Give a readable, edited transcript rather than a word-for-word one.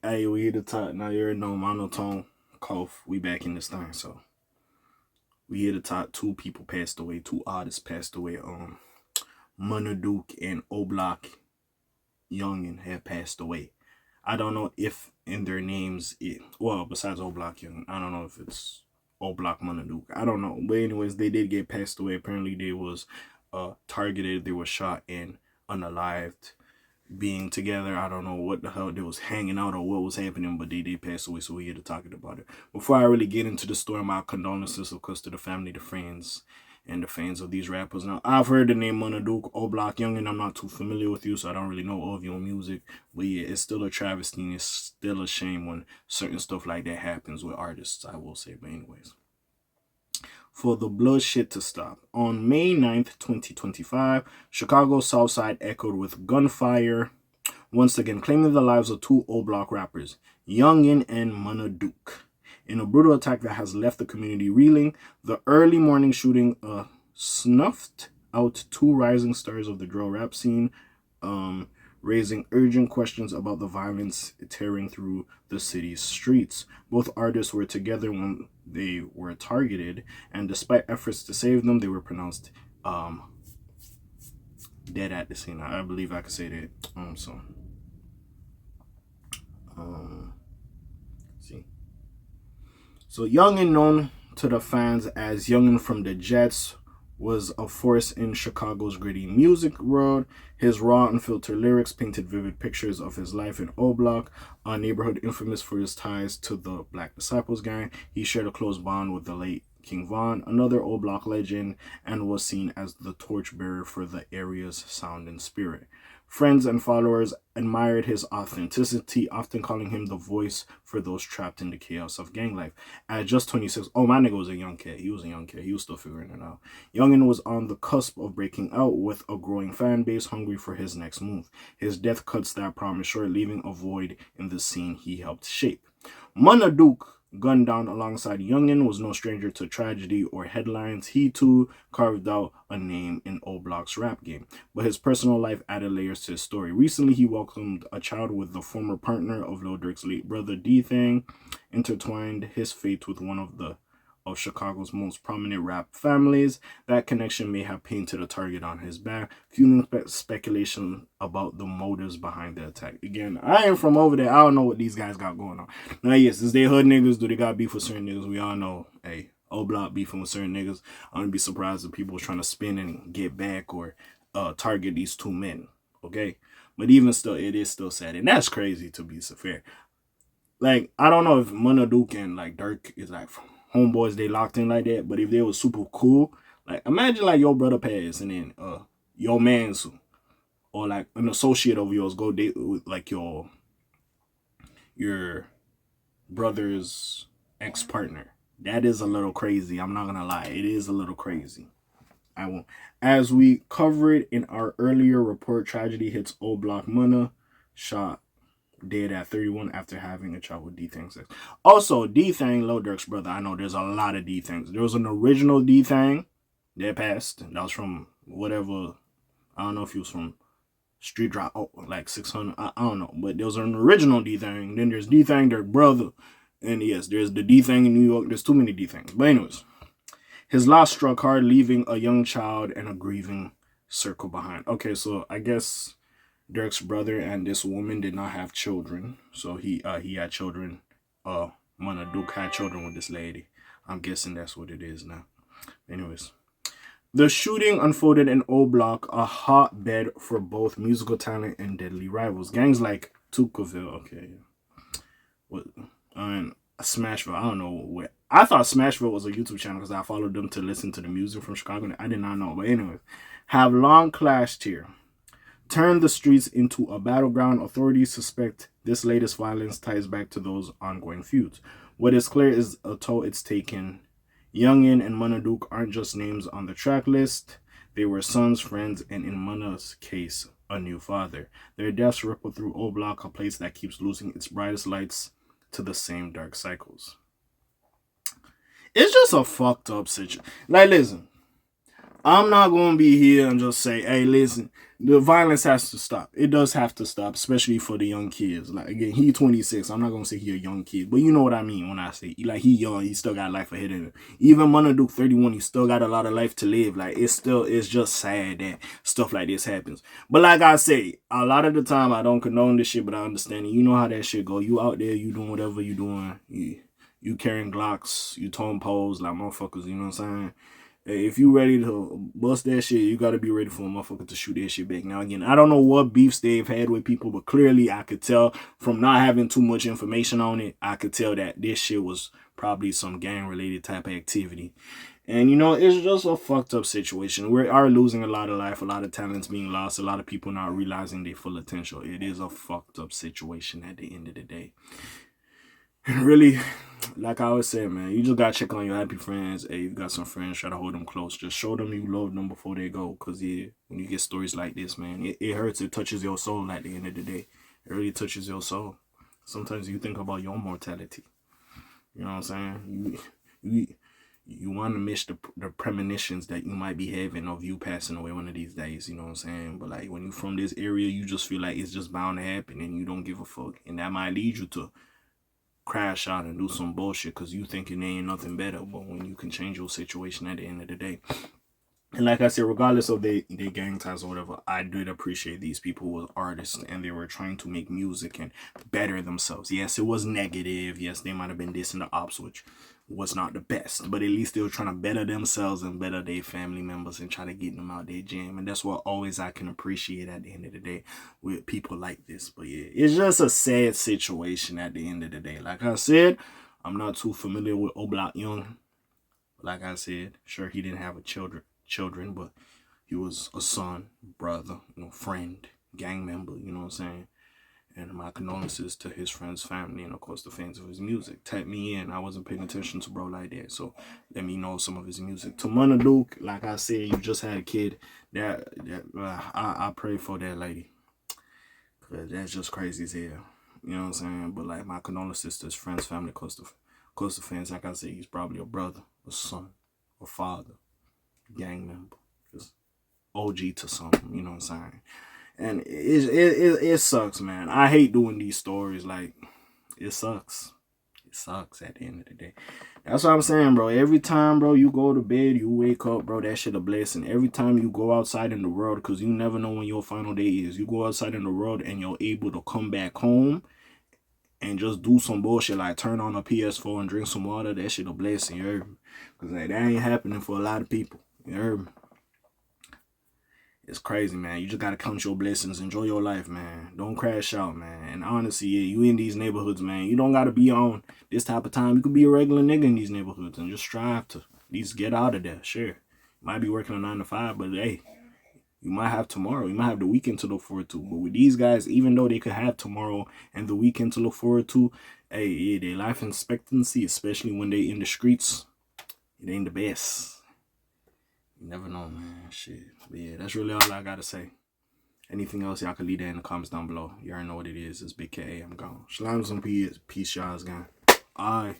Hey, we hit the top. Now you're no monotone cough. We back in this thing. So we hit the top. Two people passed away. Two artists passed away. Munna Duke and OBlock Younginn have passed away. I don't know if in their names besides OBlock Younginn, I don't know if it's OBlock Munna Duke. I don't know. But anyways, they did get passed away. Apparently they was targeted, they were shot and unalived, being together. I don't know what the hell they was hanging out or what was happening, but they did pass away, so we're here to talk about it. Before I really get into the story, my condolences, of course, to the family, the friends, and the fans of these rappers. Now, I've heard the name Munna Duke OBlock Younginn. I'm not too familiar with you, so I don't really know of your music. But yeah, it's still a travesty, and it's still a shame when certain stuff like that happens with artists, I will say. But anyways, for the bloodshed to stop. On May 9th, 2025, Chicago's South Side echoed with gunfire, once again claiming the lives of two OBlock rappers, Younggin and Munna Duke. In a brutal attack that has left the community reeling, the early morning shooting snuffed out two rising stars of the drill rap scene, raising urgent questions about the violence tearing through the city's streets. Both artists were together when they were targeted, and despite efforts to save them, they were pronounced dead at the scene. I believe I could say that. So Youngin, known to the fans as Youngin from the Jets, was a force in Chicago's gritty music world. His raw, unfiltered lyrics painted vivid pictures of his life in OBlock, a neighborhood infamous for his ties to the Black Disciples gang. He shared a close bond with the late King Von, another OBlock legend, and was seen as the torchbearer for the area's sound and spirit. Friends and followers admired his authenticity, often calling him the voice for those trapped in the chaos of gang life. At just 26, my nigga was a young kid. He was a young kid. He was still figuring it out. Youngin was on the cusp of breaking out with a growing fan base hungry for his next move. His death cuts that promise short, leaving a void in the scene he helped shape. Munna Duke, gunned down alongside Youngin, was no stranger to tragedy or headlines. He too carved out a name in OBlock's rap game, but his personal life added layers to his story. Recently, he welcomed a child with the former partner of Lil Durk's late brother D-Thang, intertwined his fate with one of Chicago's most prominent rap families. That connection may have painted a target on his back, fueling speculation about the motives behind the attack. Again, I ain't from over there. I don't know what these guys got going on. Now, yes, is they hood niggas? Do they got beef with certain niggas? We all know, hey, OBlock beefing with certain niggas. I wouldn't be surprised if people trying to spin and get back or target these two men, okay? But even still, it is still sad. And that's crazy, to be fair. Like, I don't know if Munna Duke and, like, Dirk is, like, homeboys, they locked in like that, but if they was super cool, like imagine like your brother passed and then your man's or like an associate of yours go date with like your brother's ex-partner. That is a little crazy. I'm not gonna lie, it is a little crazy. I won't. As we covered in our earlier report, tragedy hits OBlock. Munna shot dead at 31 after having a child with D-Thang sex. Also, D-Thang, Lil Durk's brother, I know there's a lot of D-Thangs. There was an original D-Thang that passed. That was from whatever, I don't know if he was from Street Drop, like 600, I don't know. But there was an original D-Thang. Then there's D-Thang, their brother. And yes, there's the D-Thang in New York. There's too many D-Thangs. But anyways, his loss struck hard, leaving a young child and a grieving circle behind. Okay, so I guess Dirk's brother and this woman did not have children, so he had children. Munna Duke had children with this lady. I'm guessing that's what it is now. Anyways, the shooting unfolded in OBlock, a hotbed for both musical talent and deadly rivals. Gangs like Tukaville, okay, what, and Smashville. I don't know where. I thought Smashville was a YouTube channel because I followed them to listen to the music from Chicago. I did not know, but anyways, have long clashed here. Turned the streets into a battleground. Authorities suspect this latest violence ties back to those ongoing feuds. What is clear is a toll it's taken. Youngin and Munna Duke aren't just names on the track list. They were sons, friends, and in Munna's case, a new father. Their deaths ripple through OBlock, a place that keeps losing its brightest lights to the same dark cycles. It's just a fucked up situation. Like, listen, I'm not going to be here and just say, hey, listen, The violence has to stop. It does have to stop, especially for the young kids. Like again, he 26. I'm not gonna say he a young kid, but you know what I mean when I say like he young. He still got life ahead of him. Even Munna Duke 31, he still got a lot of life to live. Like it's just sad that stuff like this happens. But like I say, a lot of the time I don't condone this shit, but I understand it. You know how that shit go. You out there, you doing whatever you doing. You carrying Glocks, you towing poles like motherfuckers. You know what I'm saying? Hey, if you ready to bust that shit, you gotta be ready for a motherfucker to shoot that shit back. Now again, I don't know what beefs they've had with people, but clearly I could tell from not having too much information on it, I could tell that this shit was probably some gang related type of activity. And you know, it's just a fucked up situation. We are losing a lot of life, a lot of talents being lost, a lot of people not realizing their full potential. It is a fucked up situation at the end of the day. Really, like I always say, man, you just gotta check on your happy friends. Hey, you got some friends, try to hold them close. Just show them you love them before they go. Cause yeah, when you get stories like this, man, it hurts. It touches your soul at the end of the day. It really touches your soul. Sometimes you think about your mortality. You know what I'm saying? You want to miss the premonitions that you might be having of you passing away one of these days. You know what I'm saying? But like when you from this area, you just feel like it's just bound to happen, and you don't give a fuck, and that might lead you to crash out and do some bullshit because you thinking there ain't nothing better. But when you can change your situation at the end of the day. And like I said, regardless of their gang ties or whatever, I did appreciate these people who were artists and they were trying to make music and better themselves. Yes, it was negative. Yes, they might have been dissing the ops, which was not the best. But at least they were trying to better themselves and better their family members and try to get them out their jam. And that's what always I can appreciate at the end of the day with people like this. But yeah, it's just a sad situation at the end of the day. Like I said, I'm not too familiar with OBlock Younginn. Like I said, sure, he didn't have children, but he was a son, brother, friend, gang member, you know what I'm saying? And my condolences to his friend's family and, of course, the fans of his music. Tap me in. I wasn't paying attention to bro like that, so let me know some of his music. To Munna Duke, like I said, you just had a kid. I pray for that lady. Because that's just crazy as hell. You know what I'm saying? But, like, my condolences to his friend's family, close to fans. Like I said, he's probably a brother, a son, a father, gang member, just OG to something, you know what I'm saying? And it sucks, man. I hate doing these stories. Like, it sucks. It sucks at the end of the day. That's what I'm saying, bro. Every time, bro, you go to bed, you wake up, bro, that shit a blessing. Every time you go outside in the world, because you never know when your final day is. You go outside in the world and you're able to come back home and just do some bullshit like turn on a PS4 and drink some water. That shit a blessing, you heard me? Because like, that ain't happening for a lot of people. You heard me? It's crazy, man. You just gotta count your blessings. Enjoy your life, man. Don't crash out, man. And honestly, yeah, you in these neighborhoods, man. You don't gotta be on this type of time. You could be a regular nigga in these neighborhoods and just strive to at least get out of there. Sure. You might be working a 9 to 5, but hey, you might have tomorrow. You might have the weekend to look forward to. But with these guys, even though they could have tomorrow and the weekend to look forward to, hey, yeah, their life expectancy, especially when they in the streets, it ain't the best. You never know, man. Shit. But yeah, that's really all I gotta say. Anything else, y'all can leave that in the comments down below. You already know what it is. It's Big K.A. I'm gone. Shalom, some peace, y'all, gang. Alright.